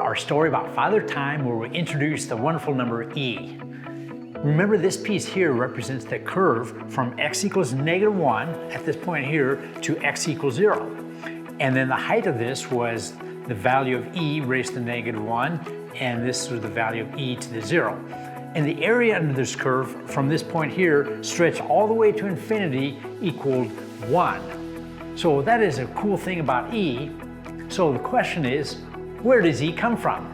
our story about Father Time, where we introduce the wonderful number e. Remember, this piece here represents the curve from x equals -1 at this point here to x equals 0. And then the height of this was the value of e raised to -1, and this was the value of e to the 0. And the area under this curve from this point here stretched all the way to infinity equaled 1. So that is a cool thing about e. So the question is, where does e come from?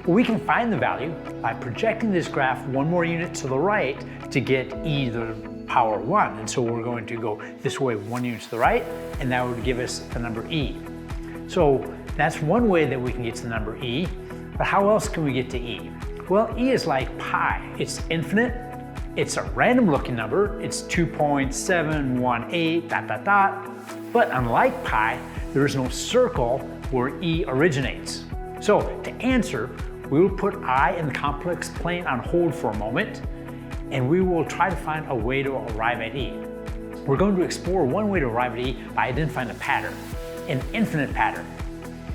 Well, we can find the value by projecting this graph one more unit to the right to get e to the power 1. And so we're going to go this way one unit to the right, and that would give us the number e. So that's one way that we can get to the number e. But how else can we get to e? Well, e is like pi. It's infinite. It's a random looking number. It's 2.718 ... But unlike pi, there is no circle where e originates. So to answer, we will put I in the complex plane on hold for a moment, and we will try to find a way to arrive at e. We're going to explore one way to arrive at e by identifying a pattern, an infinite pattern.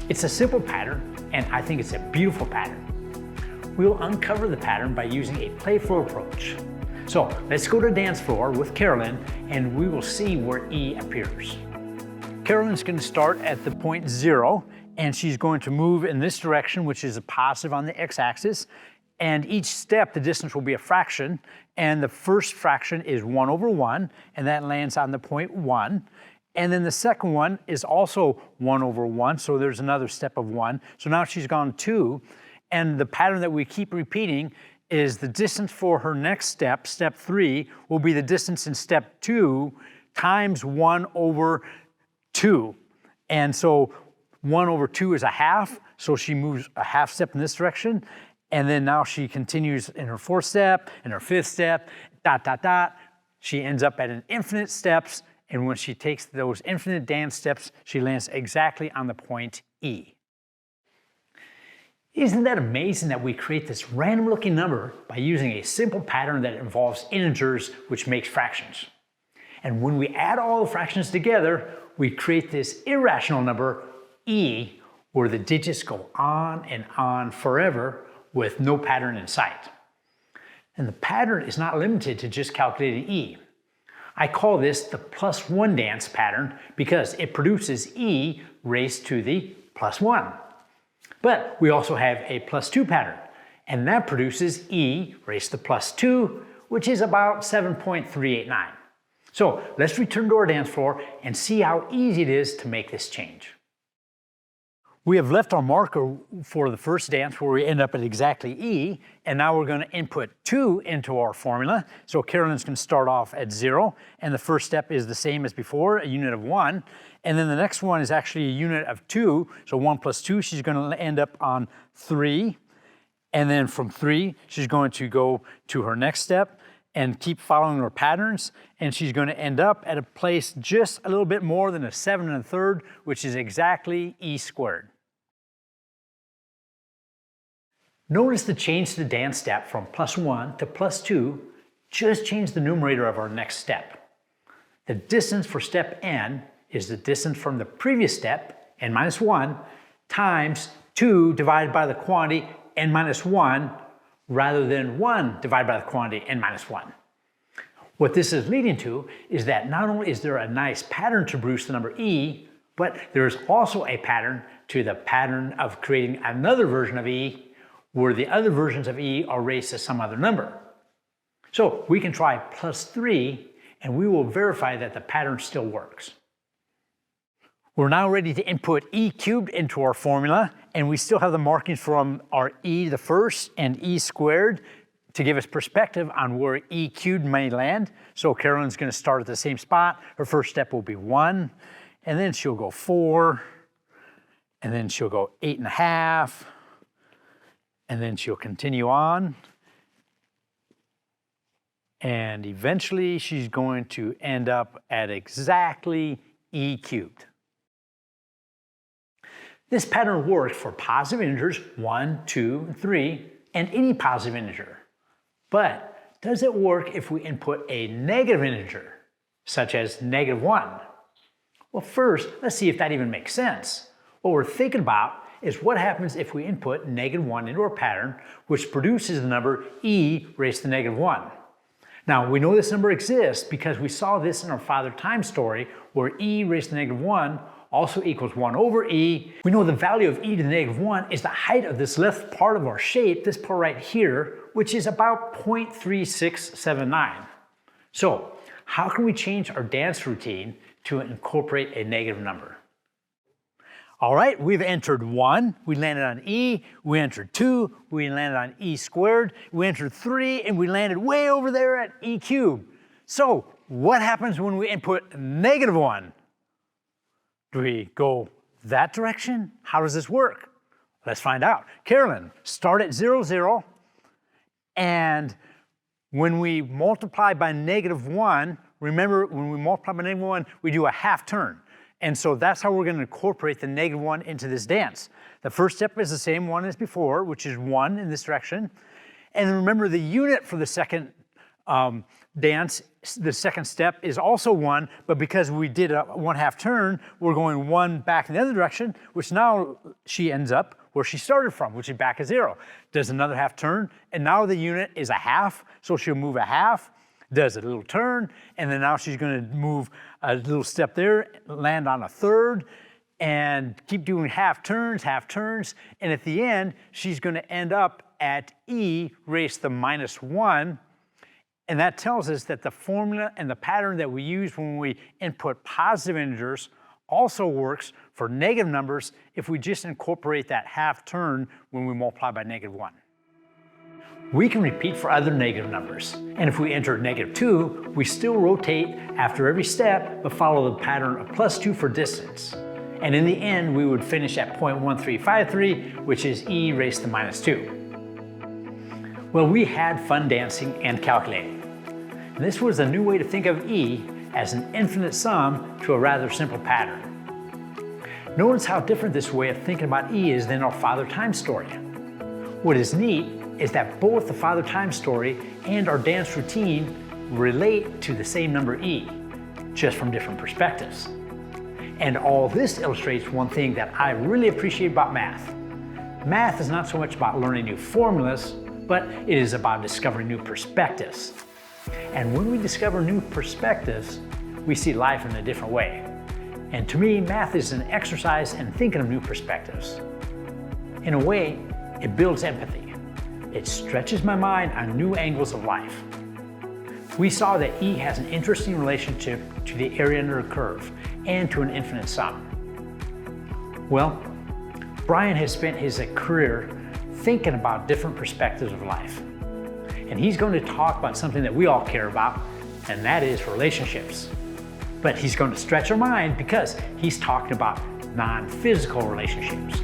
It's a simple pattern, and I think it's a beautiful pattern. We will uncover the pattern by using a playful approach. So let's go to the dance floor with Carolyn, and we will see where e appears. Carolyn's going to start at the point 0, and she's going to move in this direction, which is a positive on the x-axis. And each step, the distance will be a fraction. And the first fraction is 1 over 1, and that lands on the point 1. And then the second one is also 1 over 1, so there's another step of 1. So now she's gone 2. And the pattern that we keep repeating is the distance for her next step, step 3, will be the distance in step 2 times 1 over 2. And so 1 over 2 is a half, so she moves a half step in this direction. And then now she continues in her 4th step, in her 5th step, ... She ends up at an infinite steps, and when she takes those infinite dance steps, she lands exactly on the point e. Isn't that amazing that we create this random looking number by using a simple pattern that involves integers, which makes fractions? And when we add all the fractions together, we create this irrational number, e, where the digits go on and on forever with no pattern in sight. And the pattern is not limited to just calculating e. I call this the +1 dance pattern because it produces e raised to the +1. But we also have a +2 pattern, and that produces e raised to the +2, which is about 7.389. So let's return to our dance floor and see how easy it is to make this change. We have left our marker for the first dance where we end up at exactly e, and now we're going to input 2 into our formula. So Carolyn's going to start off at 0, and the first step is the same as before, a unit of 1. And then the next one is actually a unit of 2, so 1 plus 2, she's going to end up on 3. And then from 3, she's going to go to her next step and keep following her patterns, and she's going to end up at a place just a little bit more than a 7 1/3, which is exactly e squared. Notice the change to the dance step from +1 to +2 just changed the numerator of our next step. The distance for step n is the distance from the previous step, n minus 1, times 2 divided by the quantity n minus 1, rather than 1 divided by the quantity n minus 1. What this is leading to is that not only is there a nice pattern to produce the number e, but there's also a pattern to the pattern of creating another version of e, where the other versions of e are raised to some other number. So we can try +3, and we will verify that the pattern still works. We're now ready to input e cubed into our formula, and we still have the markings from our e to the first and e squared to give us perspective on where e cubed may land. So Carolyn's going to start at the same spot. Her first step will be 1, and then she'll go 4, and then she'll go 8.5, and then she'll continue on. And eventually she's going to end up at exactly e cubed. This pattern works for positive integers 1, 2, and 3, and any positive integer. But does it work if we input a negative integer, such as -1? Well, first, let's see if that even makes sense. What we're thinking about is what happens if we input -1 into our pattern, which produces the number e raised to -1. Now, we know this number exists because we saw this in our father time story, where e raised to -1 also equals 1 over e. We know the value of e to the -1 is the height of this left part of our shape, this part right here, which is about 0.3679. So, how can we change our dance routine to incorporate a negative number? All right, we've entered 1, we landed on e, we entered 2, we landed on e squared, we entered 3, and we landed way over there at e cubed. So, what happens when we input -1? Do we go that direction? How does this work? Let's find out. Carolyn, start at 0, 0, and when we multiply by -1, remember when we multiply by -1, we do a half turn. And so that's how we're going to incorporate the -1 into this dance. The first step is the same one as before, which is 1 in this direction. And remember, the unit for the second dance, the second step, is also 1, but because we did a 1/2 turn, we're going 1 back in the other direction, which now she ends up where she started from, which is back at 0. Does another half turn, and now the unit is a half, so she'll move a half, does a little turn, and then now she's going to move a little step there, land on a third, and keep doing half turns, and at the end, she's going to end up at e raised to -1, and that tells us that the formula and the pattern that we use when we input positive integers also works for negative numbers if we just incorporate that half turn when we multiply by -1. We can repeat for other negative numbers, and if we enter -2, we still rotate after every step but follow the pattern of +2 for distance. And in the end, we would finish at 0.1353, which is e raised to -2. Well, we had fun dancing and calculating. And this was a new way to think of e as an infinite sum to a rather simple pattern. Notice how different this way of thinking about e is than our father time story. What is neat is that both the father time story and our dance routine relate to the same number e, just from different perspectives. And all this illustrates one thing that I really appreciate about math. Math is not so much about learning new formulas, but it is about discovering new perspectives. And when we discover new perspectives, we see life in a different way. And to me, math is an exercise in thinking of new perspectives. In a way, it builds empathy. It stretches my mind on new angles of life. We saw that e has an interesting relationship to the area under a curve and to an infinite sum. Well, Brian has spent his career thinking about different perspectives of life. And he's going to talk about something that we all care about, and that is relationships. But he's going to stretch our mind because he's talking about non-physical relationships.